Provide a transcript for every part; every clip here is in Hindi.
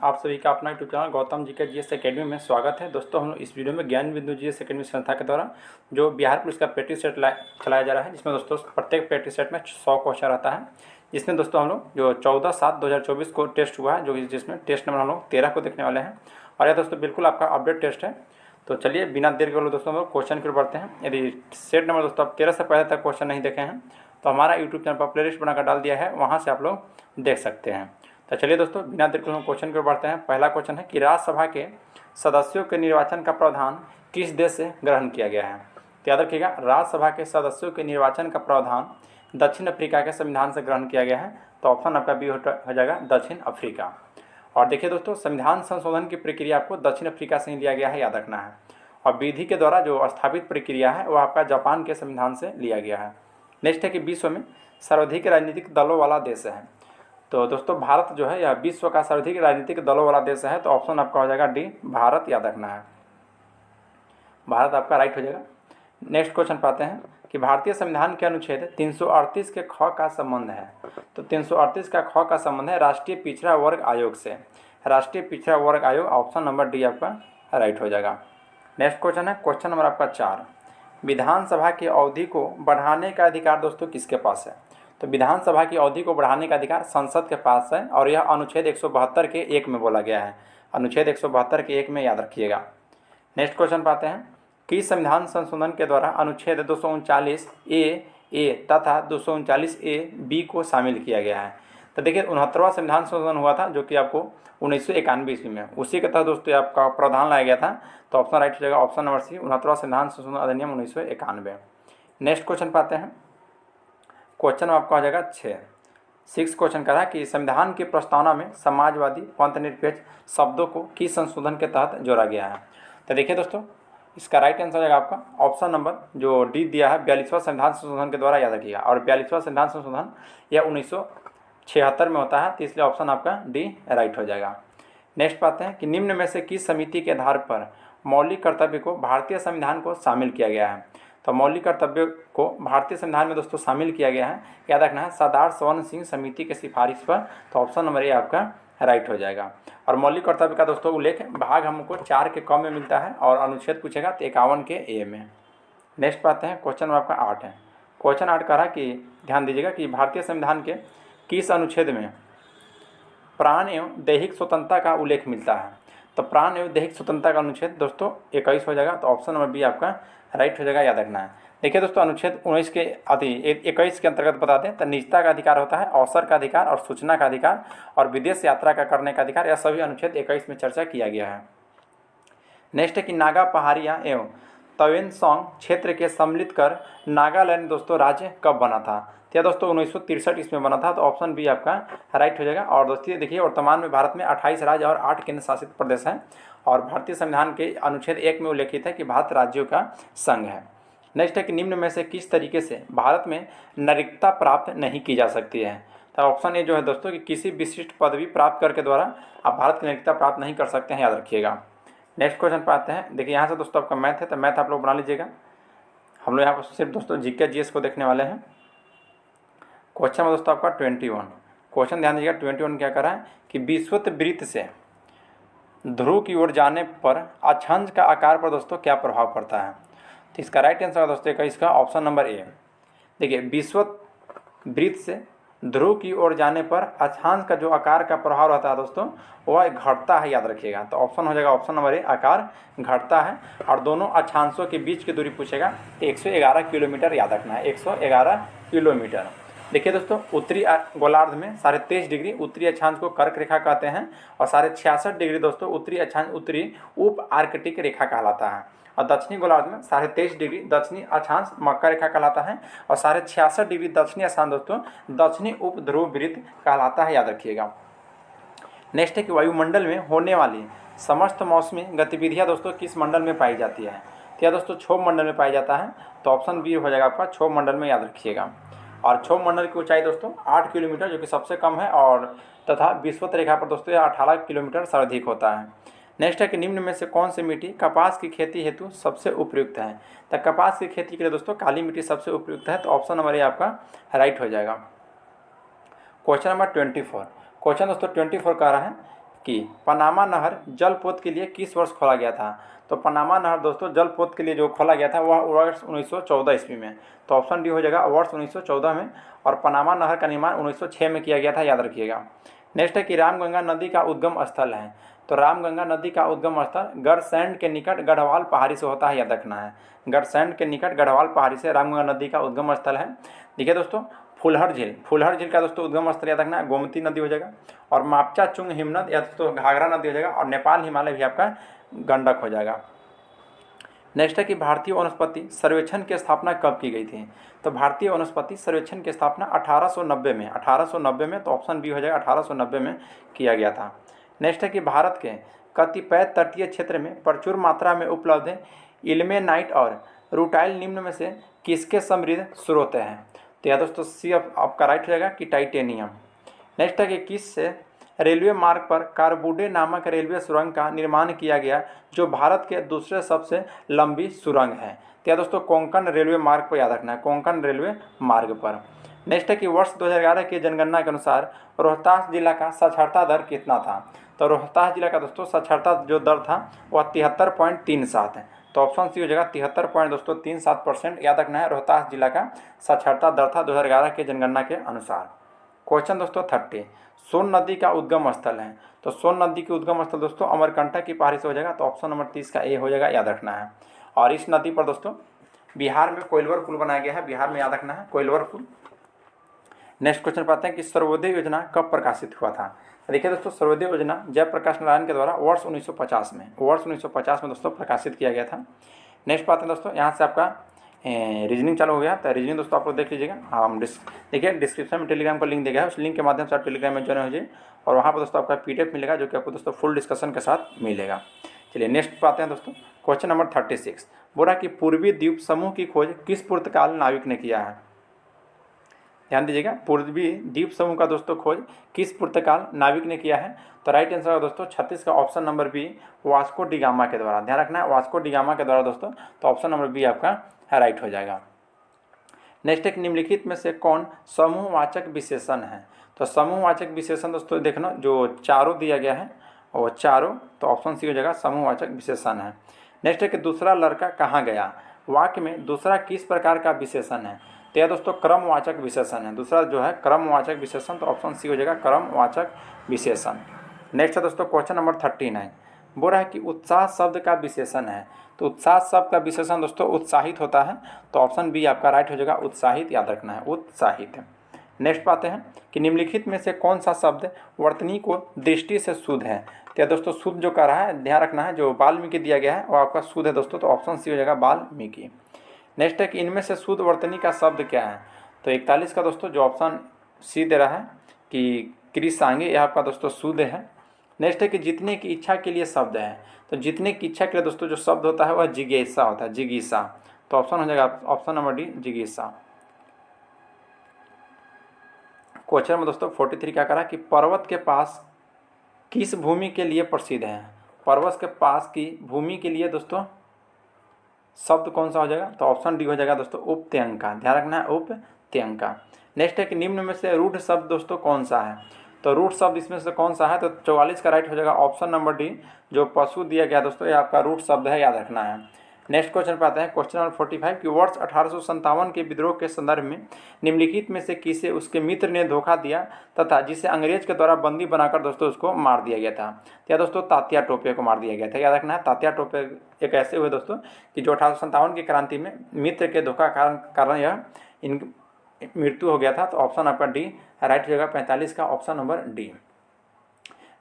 आप सभी का अपना यूट्यूब चैनल गौतम जी के जीएस एकेडमी में स्वागत है। दोस्तों, हम इस वीडियो में ज्ञान बिंदु जीएस एकेडमी संस्था के द्वारा जो बिहार पुलिस का प्रैक्टिस सेट चलाया जा रहा है, जिसमें दोस्तों प्रत्येक प्रैक्टिस सेट में 100 क्वेश्चन रहता है। जिसमें दोस्तों हम लोग जो 14/7/2024 को टेस्ट हुआ है, जो जिसमें टेस्ट नंबर हम लोग 13 को देखने वाले हैं। और यह दोस्तों बिल्कुल आपका अपडेट टेस्ट है। तो चलिए बिना देर के दोस्तों हम लोग क्वेश्चन की ओर बढ़ते हैं। यदि सेट नंबर दोस्तों आप 13 से पहले तक क्वेश्चन नहीं देखे हैं तो हमारा यूट्यूब चैनल पर प्लेलिस्ट बनाकर डाल दिया है, वहाँ से आप लोग देख सकते हैं। तो चलिए दोस्तों बिना देर के हम क्वेश्चन की ओर बढ़ते हैं। पहला क्वेश्चन है कि राज्यसभा के सदस्यों के निर्वाचन का प्रावधान किस देश से ग्रहण किया गया है। तो याद रखिएगा, राज्यसभा के सदस्यों के निर्वाचन का प्रावधान दक्षिण अफ्रीका के संविधान से ग्रहण किया गया है। तो ऑप्शन आपका बी हो जाएगा दक्षिण अफ्रीका। और देखिए दोस्तों, संविधान संशोधन की प्रक्रिया आपको दक्षिण अफ्रीका से ही लिया गया है, याद रखना है। और विधि के द्वारा जो स्थापित प्रक्रिया है वह आपका जापान के संविधान से लिया गया है। नेक्स्ट है कि विश्व में सर्वाधिक राजनीतिक दलों वाला देश है। तो दोस्तों भारत जो है यह विश्व का सर्वाधिक राजनीतिक दलों वाला देश है। तो ऑप्शन आपका हो जाएगा डी, भारत, याद रखना है। भारत आपका राइट हो जाएगा। नेक्स्ट क्वेश्चन पाते हैं कि भारतीय संविधान के अनुच्छेद 338 के ख का संबंध है। तो 338 का ख का संबंध है राष्ट्रीय पिछड़ा वर्ग आयोग से। राष्ट्रीय पिछड़ा वर्ग आयोग, ऑप्शन नंबर डी आपका राइट हो जाएगा। नेक्स्ट क्वेश्चन है क्वेश्चन नंबर आपका 4, विधानसभा की अवधि को बढ़ाने का अधिकार दोस्तों किसके पास है। तो विधानसभा की अवधि को बढ़ाने का अधिकार संसद के पास है, और यह अनुच्छेद 172 के 1 में बोला गया है। अनुच्छेद 172 के 1 में, याद रखिएगा। नेक्स्ट क्वेश्चन पाते हैं कि संविधान संशोधन के द्वारा अनुच्छेद 239A तथा 239A को शामिल किया गया है। तो देखिए 69वां संविधान संशोधन हुआ था, जो कि आपको 1991 ईस्वी में, उसी के तहत दोस्तों आपका प्रावधान लाया गया था। तो ऑप्शन राइट हो जाएगा, ऑप्शन नंबर सी, 69वां संविधान संशोधन अधिनियम 1991। नेक्स्ट क्वेश्चन पाते हैं, क्वेश्चन आपका हो जाएगा 6 क्वेश्चन का है कि संविधान की प्रस्तावना में समाजवादी पंथनिरपेक्ष शब्दों को किस संशोधन के तहत जोड़ा गया है। तो देखिए दोस्तों, इसका राइट आंसर हो जाएगा आपका ऑप्शन नंबर जो डी दिया है, 42वां संविधान संशोधन के द्वारा, याद रखिएगा। और 42वां संविधान संशोधन यह 1976 में होता है, तो इसलिए ऑप्शन आपका डी राइट हो जाएगा। नेक्स्ट पाते हैं कि निम्न में से किस समिति के आधार पर मौलिक कर्तव्य को भारतीय संविधान को शामिल किया गया है। तो मौलिक कर्तव्य को भारतीय संविधान में दोस्तों शामिल किया गया है, याद रखना है, सरदार स्वर्ण सिंह समिति के सिफारिश पर। तो ऑप्शन नंबर ए आपका राइट हो जाएगा। और मौलिक कर्तव्य का दोस्तों उल्लेख भाग हमको 4 के क में मिलता है, और अनुच्छेद पूछेगा तो 51 के ए में। नेक्स्ट पाते हैं क्वेश्चन आपका 8 है। क्वेश्चन 8 कह रहा कि ध्यान दीजिएगा कि भारतीय संविधान के किस अनुच्छेद में प्राण एवं दैहिक स्वतंत्रता का उल्लेख मिलता है। तो प्राण एवं दैहिक स्वतंत्रता का अनुच्छेद दोस्तों 21 हो जाएगा। तो ऑप्शन नंबर बी आपका राइट हो जाएगा, याद रखना है। देखिए दोस्तों, अनुच्छेद 19 के 21 के अंतर्गत बता दें तो निजता का अधिकार होता है, अवसर का अधिकार और सूचना का अधिकार और विदेश यात्रा का करने का अधिकार, यह सभी अनुच्छेद 21 में चर्चा किया गया है। नेक्स्ट है कि नागा पहाड़ियाँ एवं तवेंगसोंग क्षेत्र के सम्मिलित कर नागालैंड दोस्तों राज्य कब बना था। तो यह दोस्तों 1963 इसमें बना था। तो ऑप्शन बी आपका राइट हो जाएगा। और दोस्तों देखिए, वर्तमान में भारत में 28 राज्य और 8 केंद्र शासित प्रदेश हैं, और भारतीय संविधान के अनुच्छेद 1 में उल्लेखित है कि भारत राज्यों का संघ है। नेक्स्ट है कि निम्न में से किस तरीके से भारत में नागरिकता प्राप्त नहीं की जा सकती है। तो ऑप्शन ए जो है दोस्तों कि किसी विशिष्ट पदवी प्राप्त करके द्वारा आप भारत की नागरिकता प्राप्त नहीं कर सकते हैं, याद रखिएगा। नेक्स्ट क्वेश्चन पाते हैं। देखिए यहाँ से दोस्तों आपका मैथ है, तो मैथ आप लोग बना लीजिएगा। हम लोग यहाँ पर सिर्फ दोस्तों जीके जीएस को देखने वाले हैं। क्वेश्चन में दोस्तों आपका 21 क्वेश्चन, ध्यान दीजिएगा। 21 क्या कर रहा है कि विषुवत वृत्त से ध्रुव की ओर जाने पर अक्षांश का आकार पर दोस्तों क्या प्रभाव पड़ता है। तो इसका राइट आंसर दोस्तों का इसका ऑप्शन नंबर ए। देखिए, विषुवत वृत्त से ध्रुव की ओर जाने पर अक्षांश का जो आकार का प्रभाव रहता है दोस्तों वह घटता है, याद रखिएगा। तो ऑप्शन हो जाएगा ऑप्शन नंबर ए, आकार घटता है। और दोनों अक्षांशों के बीच की दूरी पूछेगा 111 किलोमीटर, याद रखना है, 111 किलोमीटर। देखिए दोस्तों, उत्तरी गोलार्ध में 23.5 डिग्री उत्तरी अक्षांश को कर्क रेखा कहते हैं, और 66.5 डिग्री दोस्तों उत्तरी अक्षांश उत्तरी उप आर्कटिक रेखा कहलाता है। और दक्षिणी गोलार्ध में 23.5 डिग्री दक्षिणी अक्षांश मकर रेखा कहलाता है, और 66.5 डिग्री दक्षिणी अक्षांश दोस्तों दक्षिणी उप ध्रुव वृत्त कहलाता है, याद रखिएगा। नेक्स्ट है कि वायुमंडल में होने वाली समस्त मौसमी गतिविधियाँ दोस्तों किस मंडल में पाई जाती है। तो यह दोस्तों क्षोभ मंडल में पाई जाता है। तो ऑप्शन बी हो जाएगा आपका क्षोभ मंडल में, याद रखिएगा। और क्षोभ मंडल की ऊंचाई दोस्तों 8 किलोमीटर, जो कि सबसे कम है, और तथा विषुवत रेखा पर दोस्तों यह 18 किलोमीटर सर्वाधिक होता है। नेक्स्ट है कि निम्न में से कौन सी मिट्टी कपास की खेती हेतु सबसे उपयुक्त है। तो कपास की खेती के लिए दोस्तों काली मिट्टी सबसे उपयुक्त है। तो ऑप्शन नंबर ए आपका राइट हो जाएगा। क्वेश्चन नंबर 24 क्वेश्चन दोस्तों 24 कह रहा है कि पनामा नहर जलपोत के लिए किस वर्ष खोला गया था। तो पनामा नहर दोस्तों जलपोत के लिए जो खोला गया था वह वर्ष 1914 ईस्वी में। तो ऑप्शन डी हो जाएगा वर्ष 1914 में। और पनामा नहर का निर्माण 1906 में किया गया था, याद रखिएगा। नेक्स्ट है कि रामगंगा नदी का उद्गम स्थल है। तो रामगंगा नदी का उद्गम स्थल गढ़सैंण के निकट गढ़वाल पहाड़ी से होता है, याद रखना है। गढ़सैंण के निकट गढ़वाल पहाड़ी से रामगंगा नदी का उद्गम स्थल है। देखिए दोस्तों फुलहर झील का दोस्तों उद्गम स्थल याद रखना है, गोमती नदी हो जाएगा। और मापचा चुंग हिमनद या दोस्तों घाघरा नदी हो जाएगा। और नेपाल हिमालय भी आपका गंडक हो जाएगा। नेक्स्ट है कि भारतीय वनस्पति सर्वेक्षण की स्थापना कब की गई थी। तो भारतीय वनस्पति सर्वेक्षण की स्थापना 1890 में। तो ऑप्शन बी हो जाएगा 1890 में किया गया था। नेक्स्ट है कि भारत के कतिपय तटीय क्षेत्र में प्रचुर मात्रा में उपलब्ध इल्मेनाइट और रूटाइल निम्न में से किसके समृद्ध स्रोत हैं। तो यह दोस्तों सी आपका राइट हो जाएगा कि टाइटेनियम। नेक्स्ट है कि किस से रेलवे मार्ग पर कारबुडे नामक रेलवे सुरंग का निर्माण किया गया जो भारत के दूसरे सबसे लंबी सुरंग है। तो यह दोस्तों कोंकण रेलवे मार्ग पर याद रखना है, कोंकण रेलवे मार्ग पर। नेक्स्ट है कि वर्ष 2011 की जनगणना के अनुसार रोहतास जिला का साक्षरता दर कितना था। तो रोहतास जिला का दोस्तों साक्षरता जो दर था वह 73.37 है। तो ऑप्शन सी हो जाएगा 73.37%, याद रखना है। रोहतास जिला का साक्षरता दर था 2011 की जनगणना के अनुसार। क्वेश्चन दोस्तों 30, सोन नदी का उद्गम स्थल है। तो सोन नदी की उद्गम स्थल दोस्तों अमरकंटक की पहाड़ी से हो जाएगा। तो ऑप्शन नंबर 30 का ए हो जाएगा, याद रखना है। और इस नदी पर दोस्तों बिहार में कोइलवर पुल बनाया गया है, बिहार में याद रखना है कोइलवर पुल। नेक्स्ट क्वेश्चन पाते हैं कि सर्वोदय योजना कब प्रकाशित हुआ था। देखिए दोस्तों सर्वोदय योजना जयप्रकाश नारायण के द्वारा वर्ष 1950 में दोस्तों प्रकाशित किया गया था। नेक्स्ट पाते हैं दोस्तों, यहाँ से आपका रीजनिंग चालू हो गया। तो रीजनिंग दोस्तों आप लोग देख लीजिएगा। हम देखिए डिस्क्रिप्शन में टेलीग्राम का लिंक दिया गया है, उस लिंक के माध्यम से आप टेलीग्राम में ज्वाइन हो जाइए और वहाँ पर दोस्तों आपका PDF मिलेगा जो कि आपको दोस्तों फुल डिस्कशन के साथ मिलेगा। चलिए नेक्स्ट पाते हैं दोस्तों, क्वेश्चन नंबर 36। बोला कि पूर्वी द्वीप समूह की खोज किस पुर्तगाल नाविक ने किया है। ध्यान दीजिएगा, पूर्वी द्वीप समूह का दोस्तों खोज किस पुर्तगाल नाविक ने किया है। तो राइट आंसर है दोस्तों 36 का option number B, Vasco da Gama के द्वारा। ध्यान रखना है वास्को डी गामा के द्वारा दोस्तों। तो ऑप्शन नंबर बी आपका राइट हो जाएगा। नेक्स्ट एक निम्नलिखित में से कौन समूहवाचक विशेषण है। तो समूहवाचक विशेषण दोस्तों देखना जो चारों दिया गया है वो चारों, तो ऑप्शन सी हो जाएगा समूहवाचक विशेषण है। नेक्स्ट है कि दूसरा लड़का कहाँ गया। वाक्य में दूसरा किस प्रकार का विशेषण है। तो यह दोस्तों क्रमवाचक विशेषण है, दूसरा जो है क्रमवाचक विशेषण। तो ऑप्शन सी हो जाएगा क्रमवाचक विशेषण। नेक्स्ट है दोस्तों क्वेश्चन नंबर 39। बोल रहा है कि उत्साह शब्द का विशेषण है। तो उत्साह शब्द का विशेषण दोस्तों उत्साहित होता है। तो ऑप्शन बी आपका राइट हो जाएगा उत्साहित, याद रखना है उत्साहित। नेक्स्ट पाते हैं कि निम्नलिखित में से कौन सा शब्द वर्तनी को दृष्टि से शुद्ध है। तो दोस्तों शुद्ध जो कह रहा है ध्यान रखना है, जो वाल्मीकि दिया गया है वो आपका शुद्ध है दोस्तों। तो ऑप्शन सी हो जाएगा वाल्मीकि। नेक्स्ट है कि इनमें से शुद्ध वर्तनी का शब्द क्या है। तो 41 का दोस्तों जो ऑप्शन सी दे रहा है कि कृषांगे, यह आपका दोस्तों शुद्ध है। नेक्स्ट है कि जीतने की इच्छा के लिए शब्द है। तो जीतने की इच्छा के लिए दोस्तों जो शब्द होता है वह जिज्ञासा होता है, जिज्ञासा। तो ऑप्शन हो जाएगा ऑप्शन नंबर डी जिज्ञासा। क्वेश्चन में दोस्तों 43 क्या करा कि पर्वत के पास किस भूमि के लिए प्रसिद्ध है। पर्वत के पास की भूमि के लिए दोस्तों शब्द कौन सा हो जाएगा। तो ऑप्शन डी हो जाएगा दोस्तों उपत्यंका। ध्यान रखना है उपत्यंका। नेक्स्ट है कि निम्न में से रूढ़ शब्द दोस्तों कौन सा है। तो रूट शब्द इसमें से कौन सा है। तो 44 का राइट हो जाएगा ऑप्शन नंबर डी, जो पशु दिया गया दोस्तों ये आपका रूट शब्द है, याद रखना है। नेक्स्ट क्वेश्चन पे आते हैं, क्वेश्चन नंबर 45 कि वर्ष 1857 के विद्रोह के संदर्भ में निम्नलिखित में से किसे उसके मित्र ने धोखा दिया तथा जिसे अंग्रेज के द्वारा बंदी बनाकर दोस्तों उसको मार दिया गया था। या दोस्तों तात्या टोपे को मार दिया गया था, याद रखना है। तात्या टोपे एक ऐसे हुए दोस्तों कि जो 1857 की क्रांति में मित्र के धोखा कारण यह इन मृत्यु हो गया था। तो ऑप्शन आपका डी राइट हो जाएगा 45 का ऑप्शन नंबर डी।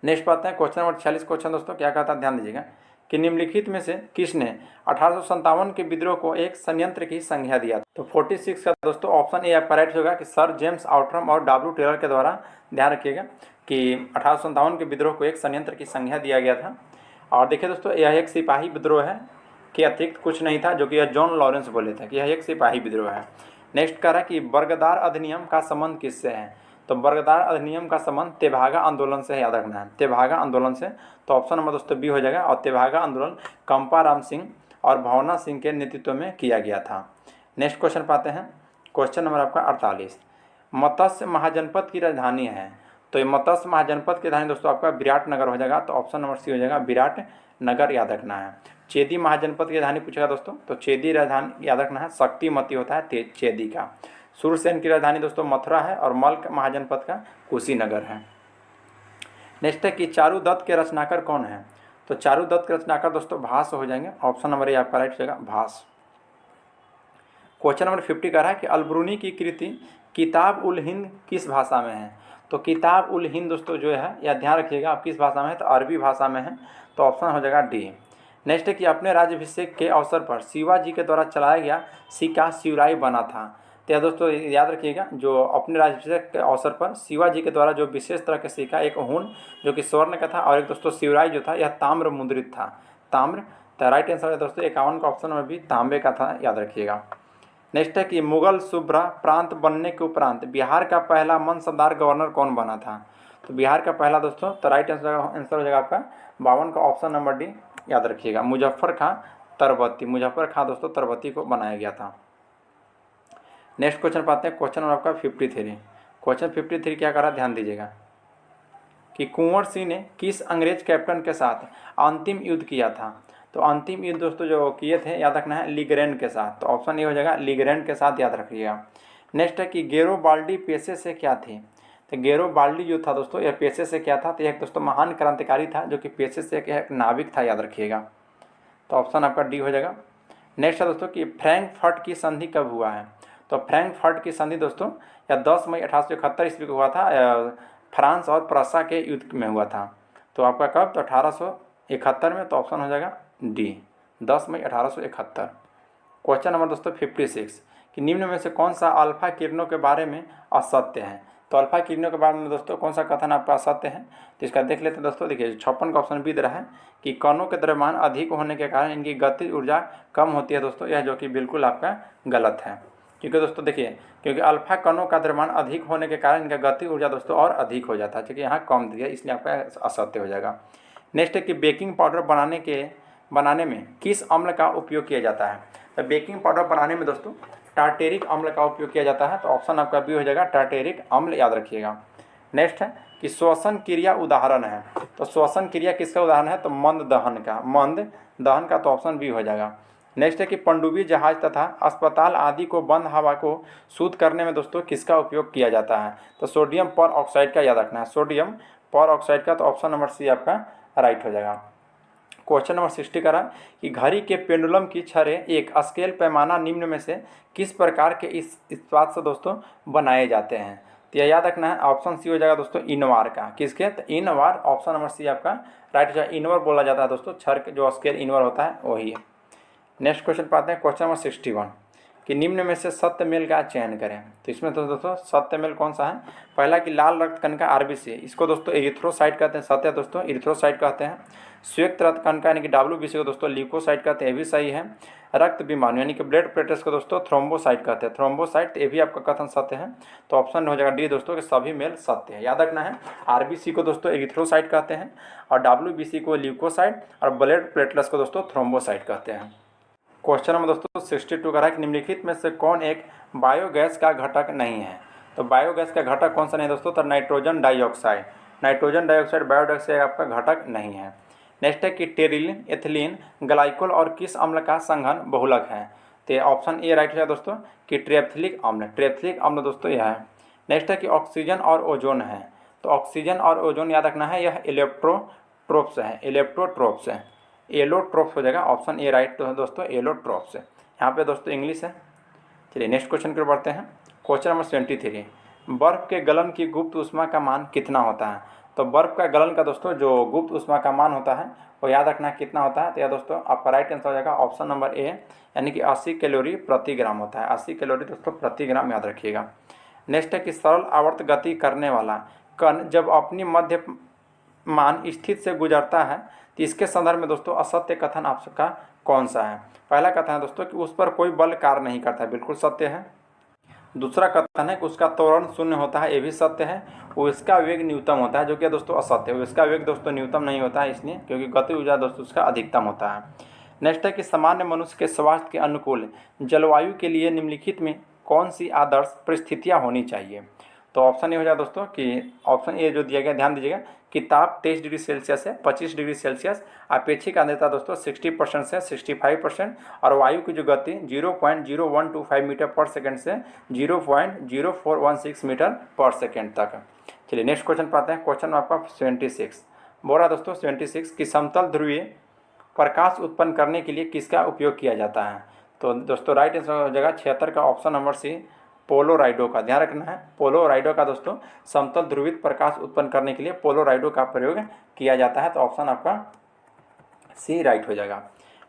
नेक्स्ट पाते हैं क्वेश्चन नंबर 46। क्वेश्चन दोस्तों क्या कहता है ध्यान दीजिएगा कि निम्नलिखित में से किसने 1857 के विद्रोह को एक संयंत्र की संज्ञा दिया। तो 46 का दोस्तों ऑप्शन ए आपका राइट होगा कि सर जेम्स आउटरम और W टेलर के द्वारा। ध्यान रखिएगा कि 1857 के विद्रोह को एक संयंत्र की संज्ञा दिया गया था। और देखिए दोस्तों यह एक सिपाही विद्रोह है कि अतिरिक्त कुछ नहीं था, जो कि यह जॉन लॉरेंस बोले थे कि यह एक सिपाही विद्रोह है। नेक्स्ट कह रहा है कि बर्गदार अधिनियम का संबंध किससे है। तो बर्गदार अधिनियम का संबंध तेभागा आंदोलन से, याद रखना है तेभागा आंदोलन से। तो ऑप्शन नंबर दोस्तों बी हो जाएगा। और तेभागा आंदोलन कंपाराम सिंह और भावना सिंह के नेतृत्व में किया गया था। नेक्स्ट क्वेश्चन पाते हैं, क्वेश्चन नंबर आपका 48। मत्स्य महाजनपद की राजधानी है। तो ये मत्स्य महाजनपद की राजधानी दोस्तों आपका विराटनगर हो जाएगा, तो ऑप्शन नंबर सी हो जाएगा विराटनगर, याद रखना है। चेदी महाजनपद की राजधानी पूछेगा दोस्तों, तो चेदी राजधानी याद रखना है, शक्तिमती होता है चेदी का। सूरसेन की राजधानी दोस्तों मथुरा है और मल्ल महाजनपद का कुशीनगर है। नेक्स्ट है कि चारुदत्त के रचनाकार कौन है? तो चारुदत्त के रचनाकार दोस्तों भास हो जाएंगे, ऑप्शन नंबर ए आपका राइट हो जाएगा भास। क्वेश्चन नंबर 50 का रहा है कि अलबरूनी की कृति किताब उल हिंद किस भाषा में है? तो किताब उल हिंद दोस्तों जो है, या ध्यान रखिएगा आप किस भाषा में है, तो अरबी भाषा में है, तो ऑप्शन हो जाएगा डी। नेक्स्ट है कि अपने राज्याभिषेक के अवसर पर शिवाजी के द्वारा चलाया गया सिक्का शिवराय बना था। तो यह दोस्तों याद रखिएगा, जो अपने राज्याभिषेक के अवसर पर शिवाजी के द्वारा जो विशेष तरह के सिक्का, एक हून जो कि स्वर्ण का था और एक दोस्तों शिवराय जो था यह ताम्र मुद्रित था, ताम्र। तो राइट आंसर है दोस्तों 51 का ऑप्शन में भी तांबे का था, याद रखिएगा। नेक्स्ट है कि मुगल सूबा प्रांत बनने के उपरांत बिहार का पहला मनसबदार गवर्नर कौन बना था? तो बिहार का पहला दोस्तों, तो राइट आंसर हो जाएगा आपका 52 का ऑप्शन नंबर डी, याद रखिएगा, मुजफ्फर खां तरबती, मुजफ्फर खां दोस्तों तरबती को बनाया गया था। नेक्स्ट क्वेश्चन पाते हैं, क्वेश्चन नंबर आपका 53। क्वेश्चन 53 क्या करा, ध्यान दीजिएगा कि कुंवर सिंह ने किस अंग्रेज कैप्टन के साथ अंतिम युद्ध किया था? तो अंतिम युद्ध दोस्तों जो किए थे, याद रखना है, लीग्रैंड के साथ, तो ऑप्शन ए हो जाएगा लीग्रैंड के साथ, याद रखिएगा। नेक्स्ट है कि गेरोबाल्डी पेशे से क्या थे? तो गेरोबाल्डी जो था दोस्तों यह पेशे से क्या था? तो यह दोस्तों महान क्रांतिकारी था जो कि पेशे से एक नाविक था, याद रखिएगा, तो ऑप्शन आपका डी हो जाएगा। नेक्स्ट है दोस्तों कि फ्रैंकफर्ट की संधि कब हुआ है? तो फ्रैंकफर्ट की संधि दोस्तों या 10 मई 1871 ईस्वी को हुआ था, फ्रांस और प्रसा के युद्ध में हुआ था। तो आपका कब? तो 1871 में, तो ऑप्शन हो जाएगा डी, 10 मई 1871। क्वेश्चन नंबर दोस्तों 56 कि निम्न में से कौन सा अल्फा किरणों के बारे में असत्य है? तो अल्फा किरणों के बारे में दोस्तों कौन सा कथन आपका असत्य है? तो इसका देख लेते हैं दोस्तों। देखिए 56 का ऑप्शन बी दे रहा है कि कणों के द्रव्यमान अधिक होने के कारण इनकी गतिज ऊर्जा कम होती है दोस्तों, यह जो कि बिल्कुल आपका गलत है, क्योंकि दोस्तों देखिए, क्योंकि अल्फा कणों का द्रव्यमान अधिक होने के कारण इनका गति ऊर्जा दोस्तों और अधिक हो जाता है, क्योंकि यहाँ कम दिया, इसलिए आपका असत्य हो जाएगा। नेक्स्ट है कि बेकिंग पाउडर बनाने में किस अम्ल का उपयोग किया जाता है? तो बेकिंग पाउडर बनाने में दोस्तों टार्टेरिक अम्ल का उपयोग किया जाता है, तो ऑप्शन आपका बी हो जाएगा टार्टेरिक अम्ल, याद रखिएगा। नेक्स्ट है कि श्वसन क्रिया उदाहरण है, तो श्वसन क्रिया किसका उदाहरण है? तो मंद दहन का, तो ऑप्शन बी हो जाएगा। नेक्स्ट है कि पनडुब्बी जहाज तथा अस्पताल आदि को बंद हवा को शुद्ध करने में दोस्तों किसका उपयोग किया जाता है? तो सोडियम पर ऑक्साइड का, याद रखना है, सोडियम पर ऑक्साइड का, तो ऑप्शन नंबर सी आपका राइट हो जाएगा। क्वेश्चन नंबर 60 का रहा कि घड़ी के पेंडुलम की छड़ें एक स्केल पैमाना निम्न में से किस प्रकार के इस इस्पात से दोस्तों बनाए जाते हैं? तो यह याद रखना है, ऑप्शन सी हो जाएगा दोस्तों इनवार का, किसके? तो इनवार, ऑप्शन नंबर सी आपका राइट हो जाएगा। इनवर बोला जाता है दोस्तों, छड़ जो स्केल इनवर होता है वही है। नेक्स्ट क्वेश्चन पाते हैं, क्वेश्चन नंबर 61 कि निम्न में से सत्य मेल का चयन करें। तो इसमें तो दोस्तों सत्य मेल कौन सा है? पहला कि लाल रक्त कणिका आरबीसी, इसको दोस्तों एरिथ्रोसाइट कहते हैं, सत्य दोस्तों एरिथ्रोसाइट कहते हैं। श्वेत रक्त कणिका यानी कि डब्ल्यूबीसी को दोस्तों ल्यूकोसाइट कहते हैं, ये भी सही है। रक्त विमान यानी कि ब्लड प्लेटलेट्स को दोस्तों थ्रोम्बोसाइट कहते हैं, थ्रोम्बोसाइट, ये भी आपका कथन सत्य है, तो ऑप्शन हो जाएगा डी दोस्तों कि सभी मेल सत्य है। याद रखना है, आरबीसी को दोस्तों एरिथ्रोसाइट कहते हैं और डब्ल्यूबीसी को ल्यूकोसाइट और ब्लड प्लेटलेट्स को दोस्तों थ्रोम्बोसाइट कहते हैं। क्वेश्चन नंबर दोस्तों 62 का है कि निम्नलिखित में से कौन एक बायोगैस का घटक नहीं है? तो बायोगैस का घटक कौन सा नहीं दोस्तों? तो nitrogen dioxide, nitrogen dioxide biogas का आपका घटक नहीं है। नेक्स्ट है कि टेरिलिन, एथिलीन, ग्लाइकोल और किस अम्ल का संघन बहुलक है? तो ऑप्शन ए राइट है दोस्तों कि ट्रेप्थिलिक अम्ल, ट्रेप्थिलिक अम्ल दोस्तों यह है। नेक्स्ट है कि ऑक्सीजन और ओजोन है, तो ऑक्सीजन और ओजोन याद रखना है, यह इलेक्ट्रोट्रोप्स है, इलेक्ट्रोट्रोप्स है, एलोट्रोप्स हो जाएगा, ऑप्शन ए राइट तो है दोस्तों एलोट्रोप्स है। यहाँ पे दोस्तों इंग्लिश है। चलिए नेक्स्ट क्वेश्चन की ओर बढ़ते हैं। क्वेश्चन नंबर 73 बर्फ़ के गलन की गुप्त ऊष्मा का मान कितना होता है? तो बर्फ़ का गलन का दोस्तों जो गुप्त ऊष्मा का मान होता है वो याद रखना कितना होता है? तो यह दोस्तों आपका राइट आंसर हो जाएगा ऑप्शन नंबर ए, यानी कि 80 कैलोरी प्रति ग्राम होता है, 80 कैलोरी दोस्तों प्रति ग्राम, याद रखिएगा। नेक्स्ट है कि सरल आवर्त गति करने वाला कण जब अपनी मध्य मान स्थित से गुजरता है तो इसके संदर्भ में दोस्तों असत्य कथन आपका कौन सा है? पहला कथन है दोस्तों कि उस पर कोई बल कार्य नहीं करता है, बिल्कुल सत्य है। दूसरा कथन है कि उसका त्वरण शून्य होता है, ये भी सत्य है। उसका वेग न्यूनतम होता है, जो कि दोस्तों असत्य है, उसका वेग दोस्तों न्यूनतम नहीं होता है, इसलिए क्योंकि गति ऊर्जा दोस्तों उसका अधिकतम होता है। नेक्स्ट है कि सामान्य मनुष्य के स्वास्थ्य के अनुकूल जलवायु के लिए निम्नलिखित में कौन सी आदर्श परिस्थितियाँ होनी चाहिए? तो ऑप्शन ए हो जाएगा दोस्तों कि ऑप्शन ए जो दिया गया, ध्यान दीजिएगा कि ताप 23 डिग्री सेल्सियस है, 25 डिग्री सेल्सियस, अपेक्षिक आर्द्रता दोस्तों 60% से 65%, और वायु की जो गति 0.0125 मीटर पर सेकेंड से 0.0416 मीटर पर सेकेंड तक। चलिए नेक्स्ट क्वेश्चन पाते हैं। क्वेश्चन आपका 76 बोल रहा दोस्तों 76 कि समतल ध्रुवीय प्रकाश उत्पन्न करने के लिए किसका उपयोग किया जाता है। तो दोस्तों राइट आंसर हो जाएगा 76 का ऑप्शन नंबर सी, पोलोराइडो का। ध्यान रखना है, पोलोराइडो का दोस्तों समतल ध्रुवित प्रकाश उत्पन्न करने के लिए पोलोराइडो का प्रयोग किया जाता है। तो ऑप्शन आपका सी राइट हो जाएगा।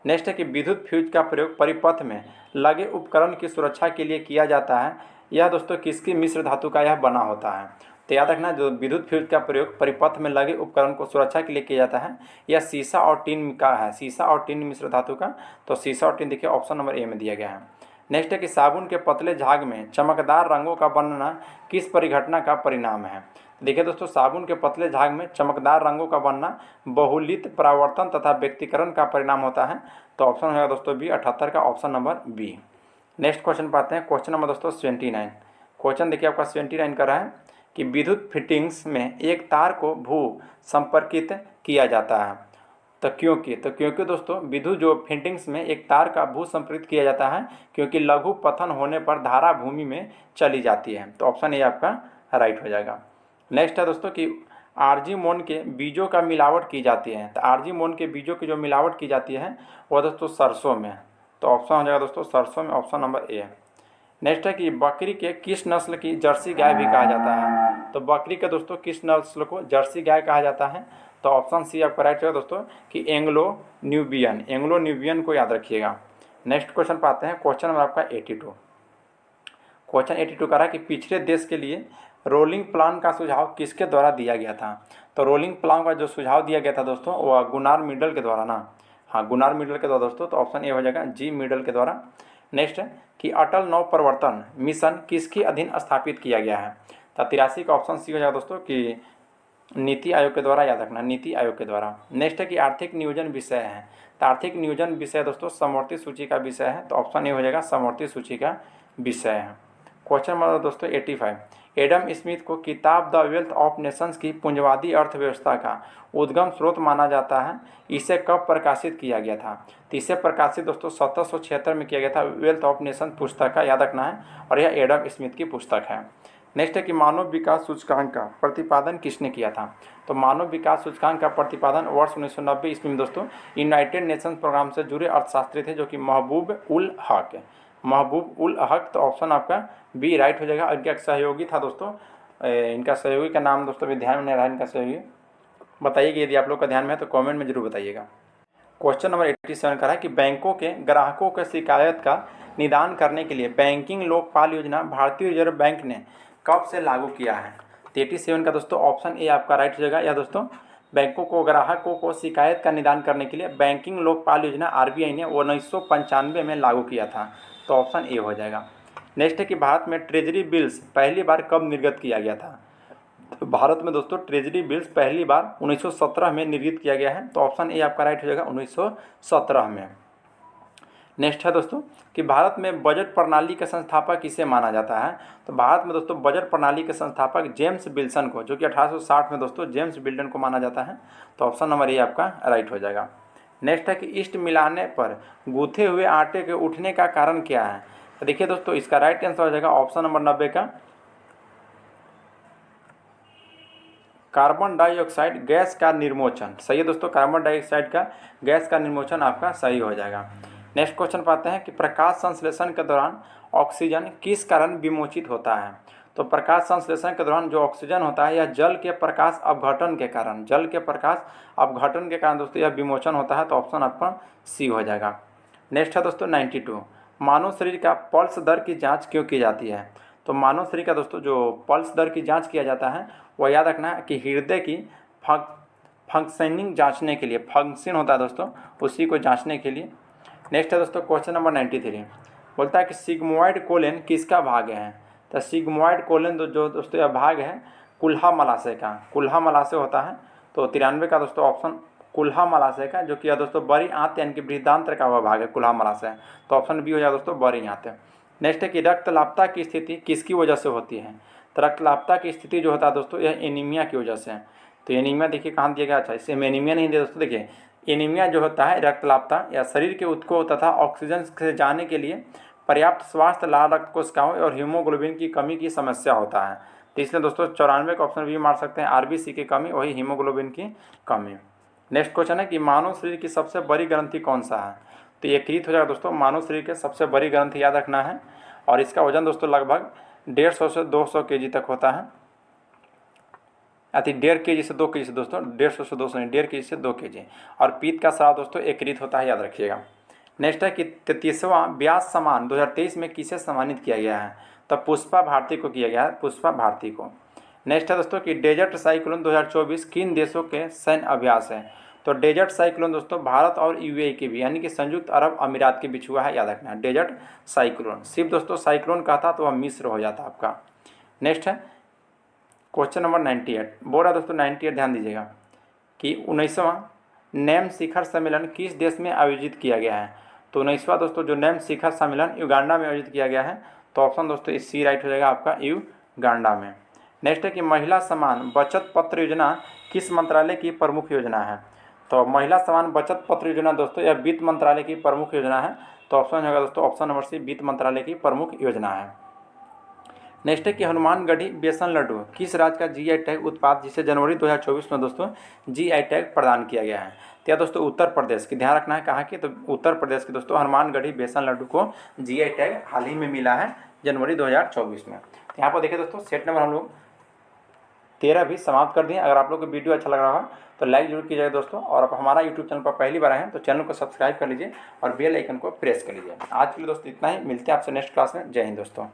नेक्स्ट है कि विद्युत फ्यूज का प्रयोग परिपथ में लगे उपकरण की सुरक्षा के लिए किया जाता है। यह दोस्तों किसकी मिश्र धातु का यह बना होता है। तो याद रखना, जो विद्युत फ्यूज का प्रयोग परिपथ में लगे उपकरण को सुरक्षा के लिए किया जाता है, यह सीसा और टिन का है, सीसा और टिन मिश्र धातु का। तो सीसा और टिन देखिए ऑप्शन नंबर ए में दिया गया है। नेक्स्ट है कि साबुन के पतले झाग में चमकदार रंगों का बनना किस परिघटना का परिणाम है। देखिए दोस्तों, साबुन के पतले झाग में चमकदार रंगों का बनना बहुलित परावर्तन तथा व्यक्तिकरण का परिणाम होता है। तो ऑप्शन होगा दोस्तों बी, 78 का option number B. Next question पाते हैं। क्वेश्चन नंबर दोस्तों 79। क्वेश्चन देखिए आपका 79 का रहा है कि विद्युत फिटिंग्स में एक तार को भू संपर्कित किया जाता है। तो क्योंकि दोस्तों विद्युत जो फिटिंग्स में एक तार का भू संपर्कित किया जाता है क्योंकि लघु पतन होने पर धारा भूमि में चली जाती है। तो ऑप्शन ए आपका राइट हो जाएगा। नेक्स्ट है दोस्तों कि आर्जीमोन के बीजों का मिलावट की जाती है। तो आर्जीमोन के बीजों की जो मिलावट की जाती है वह दोस्तों सरसों में। तो ऑप्शन हो जाएगा दोस्तों सरसों में, ऑप्शन नंबर ए। नेक्स्ट है कि बकरी के किस नस्ल की जर्सी गाय भी कहा जाता है। तो बकरी के दोस्तों किस नस्ल को जर्सी गाय कहा जाता है। तो ऑप्शन सी आपका राइट है दोस्तों कि एंग्लो न्यूबियन, एंग्लो न्यूबियन को याद रखिएगा। नेक्स्ट क्वेश्चन पाते हैं। क्वेश्चन नंबर आपका 82। क्वेश्चन 82 का रहा है कि पिछड़े देश के लिए रोलिंग प्लान का सुझाव किसके द्वारा दिया गया था। तो रोलिंग प्लान का जो सुझाव दिया गया था दोस्तों वह गुनार मिडल के द्वारा ना, हाँ गुनार मिडल के द्वारा दोस्तों। तो ऑप्शन ए हो जाएगा जी मिडल के द्वारा। नेक्स्ट है कि अटल नव प्रवर्तन मिशन किसके अधीन स्थापित किया गया है। तो 83 का ऑप्शन सी हो जाएगा दोस्तों कि नीति आयोग के द्वारा, याद रखना नीति आयोग के द्वारा। नेक्स्ट है कि आर्थिक नियोजन विषय है। तो आर्थिक नियोजन विषय दोस्तों समवर्ती सूची का विषय है। तो ऑप्शन ए हो जाएगा समवर्ती सूची का विषय है। क्वेश्चन नंबर दोस्तों 85। एडम स्मिथ को किताब द वेल्थ ऑफ नेशंस की पूंजवादी अर्थव्यवस्था का उद्गम स्रोत माना जाता है। इसे कब प्रकाशित किया गया था। तो इसे प्रकाशित दोस्तों 1776 में किया गया था। वेल्थ ऑफ नेशन पुस्तक का याद रखना है और यह एडम स्मिथ की पुस्तक है। नेक्स्ट है कि मानव विकास सूचकांक का प्रतिपादन किसने किया था। तो मानव विकास सूचकांक का प्रतिपादन वर्ष 1990 ईस्वी में दोस्तों यूनाइटेड नेशंस प्रोग्राम से जुड़े अर्थशास्त्री थे जो कि महबूब उल हक, महबूब उल हक। तो ऑप्शन आपका बी राइट हो जाएगा। इनका सहयोगी था दोस्तों, इनका सहयोगी का नाम दोस्तों भी ध्यान में नहीं रहा इनका सहयोगी, बताइएगा यदि आप लोग का ध्यान में है तो कमेंट में जरूर बताइएगा। क्वेश्चन नंबर 87 का है कि बैंकों के ग्राहकों के शिकायत का निदान करने के लिए बैंकिंग लोकपाल योजना भारतीय रिजर्व बैंक ने कब से लागू किया है। तो 87 का दोस्तों ऑप्शन ए आपका राइट हो जाएगा। या दोस्तों बैंकों को ग्राहकों को शिकायत का निदान करने के लिए बैंकिंग लोकपाल योजना आरबीआई ने 1995 में लागू किया था। तो ऑप्शन ए हो जाएगा। नेक्स्ट है कि भारत में ट्रेजरी बिल्स पहली बार कब निर्गत किया गया था। तो भारत में दोस्तों ट्रेजरी बिल्स पहली बार 1917 में निर्गत किया गया है। तो ऑप्शन ए आपका राइट हो जाएगा 1917 में। नेक्स्ट है दोस्तों कि भारत में बजट प्रणाली के संस्थापक किसे माना जाता है। तो भारत में दोस्तों बजट प्रणाली के संस्थापक जेम्स विल्सन को, जो कि 1860 में दोस्तों जेम्स विल्सन को माना जाता है। तो ऑप्शन नंबर ए आपका राइट हो जाएगा। नेक्स्ट है कि ईस्ट मिलाने पर गूथे हुए आटे के उठने का कारण क्या है। तो देखिए दोस्तों इसका राइट आंसर हो जाएगा ऑप्शन नंबर 90 का कार्बन डाइऑक्साइड गैस का निर्मोचन। सही है दोस्तों, कार्बन डाइऑक्साइड का गैस का निर्मोचन आपका सही हो जाएगा। नेक्स्ट क्वेश्चन पाते हैं कि प्रकाश संश्लेषण के दौरान ऑक्सीजन किस कारण विमोचित होता है। तो प्रकाश संश्लेषण के दौरान जो ऑक्सीजन होता है यह जल के प्रकाश अपघटन के कारण, जल के प्रकाश अपघटन के कारण दोस्तों यह विमोचन होता है। तो ऑप्शन आपका सी हो जाएगा। नेक्स्ट है दोस्तों 92। मानव शरीर का पल्स दर की जांच क्यों की जाती है। तो मानव शरीर का दोस्तों जो पल्स दर की जांच किया जाता है वह याद रखना है कि हृदय की फंक्शनिंग जांचने के लिए, फंक्शन होता है दोस्तों उसी को जांचने के लिए। नेक्स्ट है दोस्तों क्वेश्चन नंबर 93। बोलता है कि सिग्मोइड कोलेन किसका भाग है। तो सिग्मोइड कोलेन जो दोस्तों यह भाग है कुल्हा मलाशय का, कुल्हा मलाशय होता है। तो 93 का दोस्तों ऑप्शन कुल्हा मलाशय का, जो कि यह दोस्तों बड़ी आंत यानी कि बृहदांत्र का वह भाग है कुल्हा मलाशय। तो ऑप्शन बी हो जाए दोस्तों बड़ी आंत। नेक्स्ट है कि रक्तलापता की स्थिति किसकी वजह से होती है। तो रक्तलापता की स्थिति जो होता है दोस्तों यह एनीमिया की वजह से है। तो एनीमिया देखिए कहाँ दिया गया, अच्छा इससे हम एनीमिया नहीं दिया दोस्तों। देखिए एनीमिया जो होता है रक्तलापता या शरीर के उत्कों तथा ऑक्सीजन से जाने के लिए पर्याप्त स्वास्थ्य लाल रक्त कोशिकाओं और हीमोग्लोबिन की कमी की समस्या होता है। तो इसलिए दोस्तों 94 का ऑप्शन भी मार सकते हैं, आरबीसी की कमी वही हीमोग्लोबिन की कमी। नेक्स्ट क्वेश्चन है कि मानव शरीर की सबसे बड़ी ग्रंथि कौन सा है। तो ये क्लियर हो जाएगा दोस्तों, मानव शरीर के सबसे बड़ी ग्रंथि याद रखना है और इसका वजन दोस्तों लगभग 150 से 200 kg तक होता है। अति 1.5 kg से 2 kg से दोस्तों, 150 से 200 नहीं, 1.5 kg से 2 kg। और पीत का स्राव दोस्तों एकीकृत होता है, याद रखिएगा। नेक्स्ट है कि 33वां व्यास सम्मान 2023 में किसे सम्मानित किया गया है। तो पुष्पा भारती को किया गया है, पुष्पा भारती को। नेक्स्ट है दोस्तों कि डेजर्ट साइक्लोन 2024 किन देशों के सैन्य अभ्यास है। तो डेजर्ट साइक्लोन दोस्तों भारत और यूएई के भी यानी कि संयुक्त अरब अमीरात के बीच हुआ है, याद रखना है डेजर्ट साइक्लोन। सिर्फ दोस्तों साइक्लोन कहता तो वह मिस्र हो जाता आपका। नेक्स्ट है क्वेश्चन नंबर 98, बोल रहा दोस्तों 98 ध्यान दीजिएगा कि 19वां नेम शिखर सम्मेलन किस देश में आयोजित किया गया है। तो 19वां दोस्तों जो नेम शिखर सम्मेलन युगांडा में आयोजित किया गया है। तो ऑप्शन दोस्तों इस सी राइट हो जाएगा आपका युगांडा में। नेक्स्ट है कि महिला समान बचत पत्र योजना किस मंत्रालय की प्रमुख योजना है। तो महिला समान बचत पत्र योजना दोस्तों यह वित्त मंत्रालय की प्रमुख योजना है। तो ऑप्शन होगा दोस्तों ऑप्शन नंबर सी, वित्त मंत्रालय की प्रमुख योजना है। नेक्स्ट है कि हनुमानगढ़ी बेसन लड्डू किस राज्य का जीआई टैग उत्पाद जिसे जनवरी 2024 में दोस्तों जीआई टैग प्रदान किया गया है। तो यह दोस्तों उत्तर प्रदेश की, ध्यान रखना है कहाँ की, तो उत्तर प्रदेश की दोस्तों हनुमानगढ़ी बेसन लड्डू को जीआई टैग हाल ही में मिला है जनवरी 2024 में। तो यहाँ पर देखिए दोस्तों सेट नंबर हम लोग 13 भी समाप्त कर दिए। अगर आप लोग को वीडियो अच्छा लग रहा होगा तो लाइक जरूर कीजिएगा दोस्तों, और आप हमारा यूट्यूब चैनल पर पहली बार आए हैं तो चैनल को सब्सक्राइब कर लीजिए और बेल आइकन को प्रेस कर लीजिए। आज के लिए दोस्तों इतना ही, मिलते हैं आपसे नेक्स्ट क्लास में। जय हिंद दोस्तों।